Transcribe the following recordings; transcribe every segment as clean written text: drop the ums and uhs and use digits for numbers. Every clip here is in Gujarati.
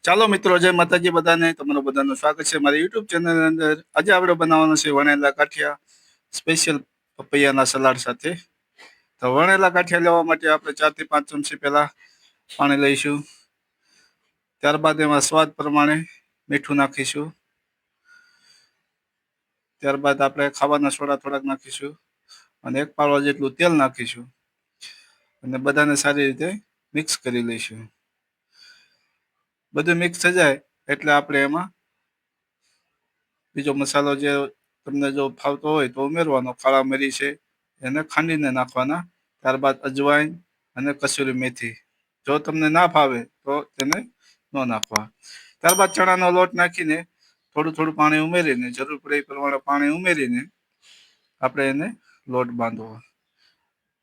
ચાલો મિત્રો, જય માતાજી બધાને. તમારું બધાનું સ્વાગત છે મારી યુટ્યુબ ચેનલની અંદર. આજે આપણે બનાવવાનું છે વણેલા ગાંઠિયા સ્પેશિયલ પપૈયાના સલાડ સાથે. તો વણેલા ગાંઠિયા લેવા માટે આપણે 4 થી 5 ચમચી પહેલા પાણી લઈશું. ત્યારબાદ એમાં સ્વાદ પ્રમાણે મીઠું નાખીશું. ત્યારબાદ આપણે ખાવાના સોડા થોડાક નાખીશું અને 1 પાવડા જેટલું તેલ નાખીશું અને બધાને સારી રીતે મિક્સ કરી લઈશું. બધું મિક્સ થઈ જાય એટલે આપણે એમાં બીજો મસાલો જે તમને જો ફાવતો હોય તો ઉમેરવાનો. કાળા મરી છે એને ખાંડીને નાખવાના. ત્યારબાદ અજવાઈન અને કસૂરી મેથી, જો તમને ના ફાવે તો તેને ન નાખવા. ત્યારબાદ ચણાનો લોટ નાખીને થોડું થોડું પાણી ઉમેરીને, જરૂર પડે એ પ્રમાણે પાણી ઉમેરીને આપણે એને લોટ બાંધવો.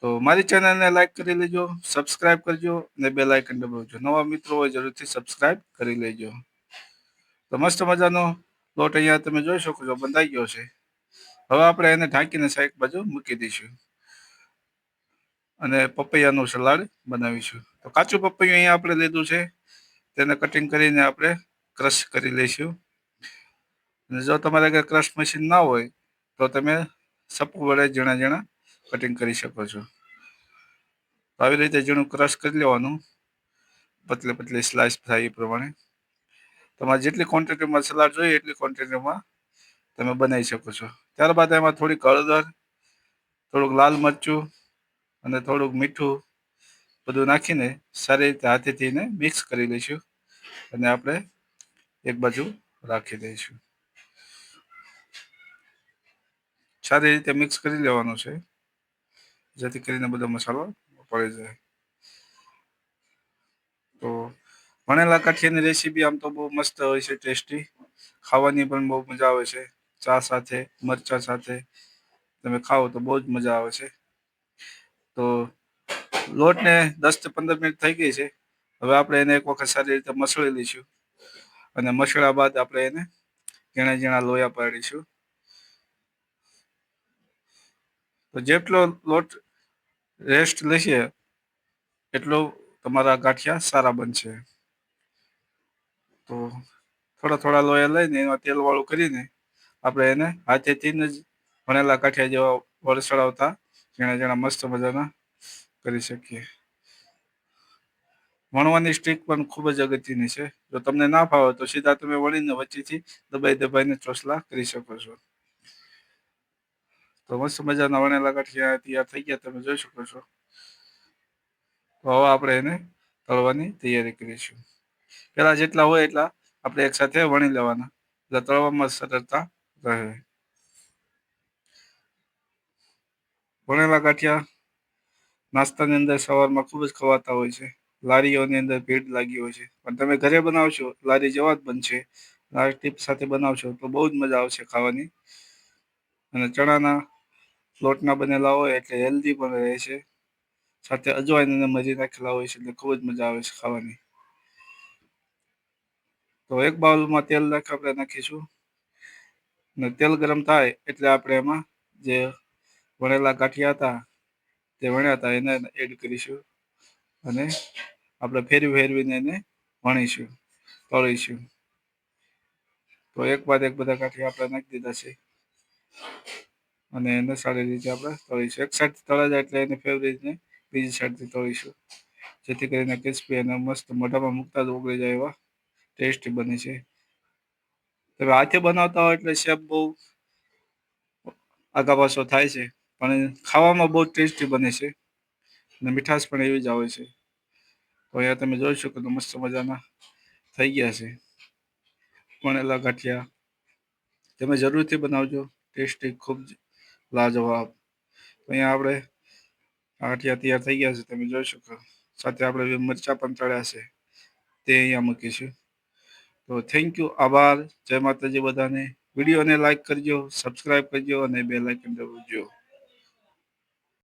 તો મારી ચેનલને લાઈક કરી લેજો, સબસ્ક્રાઇબ કરજો અને બેલ આઇકન દબાવજો. નવા મિત્રો હોય જરૂરથી સબસ્ક્રાઇબ કરી લેજો. તો મસ્ત મજાનો લોટ અહીંયા તમે જોઈ શકો છો બંધાઈ ગયો છે. હવે આપણે એને ઢાંકીને સાઈડ બાજુ મૂકી દઈશું અને પપૈયાનું સલાડ બનાવીશું. તો કાચું પપૈયું અહીંયા આપણે લીધું છે, તેને કટિંગ કરીને આપણે ક્રશ કરી લઈશું. અને જો તમારે આગળ ક્રશ મશીન ના હોય તો તમે સપુ વડે ઝીણા ઝીણા કટિંગ કરી શકો છો. આવી રીતે ઝીણું ક્રશ કરી લેવાનું, પતલી પતલી સ્લાઇસ થાય એ પ્રમાણે. તમારે જેટલી ક્વોન્ટિટીમાં સલાડ જોઈએ એટલી ક્વોન્ટિટીમાં તમે બનાવી શકો છો. ત્યારબાદ એમાં થોડીક હળદર, થોડુંક લાલ મરચું અને થોડુંક મીઠું બધું નાખીને સારી રીતે હાથેથી એને મિક્સ કરી લઈશું અને આપણે એક બાજુ રાખી દઈશું. સારી રીતે મિક્સ કરી લેવાનું છે જેથી કરીને બધો મસાલો પડી જાય. તો વણેલા ગાંઠિયાની રેસીપી આમ તો બહુ મસ્ત હોય છે, ટેસ્ટી. ખાવાની પણ બહુ મજા આવે છે. ચા સાથે, મરચા સાથે તમે ખાઓ તો બહુ જ મજા આવે છે. તો લોટને 10 થી 15 મિનિટ થઈ ગઈ છે. હવે આપણે એને એક વખત સારી રીતે મસળી લઈશું અને મસળ્યા બાદ આપણે એને ઝીણા ઝીણા લોયા પાડીશું. તો જેટલો લોટ રેસ્ટ લેશે એટલો તમારા ગાંઠિયા સારા બનશે. તો થોડા થોડા લોયા લઈને એમાં તેલવાળું કરીને આપણે એને હાથેથી જ વણેલા ગાંઠિયા જેવા વળસળાવતા ઝીણા ઝીણા મસ્ત મજાના કરી શકીએ. વણવાની સ્ટીક પણ ખૂબ જ અગત્યની છે. જો તમને ના ફાવે તો સીધા તમે વણીને વચ્ચેથી દબાઈ દબાઈને ચોસલા કરી શકો છો. તો મસ્ત મજાના વણેલા ગાંઠિયા તૈયાર થઈ ગયા તમે જોઈ શકો છો. તો હવે આપણે એને તળવાની તૈયારી કરીશું. પેલા જેટલા હોય એટલા આપણે એક સાથે વણી લેવાના એટલે તળવામાં સરળતા રહે. વણેલા ગાંઠિયા નાસ્તાની અંદર સવારમાં ખૂબ જ ખવાતા હોય છે. લારીઓની અંદર ભીડ લાગી હોય છે, પણ તમે ઘરે બનાવશો લારી જેવા જ બનશે. લારી ટીપ સાથે બનાવશો તો બહુ જ મજા આવશે ખાવાની. અને ચણાના લોટના બનેલા હોય એટલે હેલ્ધી પણ રહે છે. સાથે અજવાઈન અને મરી નાખેલા હોય છે એટલે ખૂબ જ મજા આવે છે ખાવાની. તો એક બાઉલમાં તેલ આપણે નાખીશું અને તેલ ગરમ થાય એટલે આપણે એમાં જે વણેલા ગાંઠિયા હતા તે વણ્યા હતા એને એડ કરીશું અને આપણે ફેરવી ફેરવીને એને વણીશું, તળીશું. તો એક બાદ એક બધા ગાંઠિયા આપણે નાખી દીધા છે અને એને સારી રીતે આપણે તળીશું. એક સાઈડથી તળાઈ જાય એટલે એને ફેરવીને બીજી સાઈડથી તળીશું જેથી કરીને ક્રિસ્પી અને મસ્ત મોઢામાં મૂકતા જ ઓગળી જાય એવા ટેસ્ટી બને છે. તમે હાથે બનાવતા હોય એટલે શેપ બહુ આગા પાછો થાય છે, પણ ખાવામાં બહુ ટેસ્ટી બને છે અને મીઠાશ પણ એવી જ આવે છે. તો અહીંયા તમે જોઈ શકો તો મસ્ત મજાના થઈ ગયા છે વણેલા ગાંઠિયા. તમે જરૂરથી બનાવજો, ટેસ્ટી ખૂબ જ લાજવાબ. તો અહીંયા આપણે ગાંઠિયા તૈયાર થઈ ગયા છે તમે જોઈ શકો. સાથે આપણે મરચાં પણ તળ્યા છે તે અહીંયા મૂકીશું. તો થેન્ક યુ, આભાર. જય માતાજી બધાને. વિડીયોને લાઈક કરજો, સબસ્ક્રાઈબ કરજો અને બેલ આઇકન દબાવજો.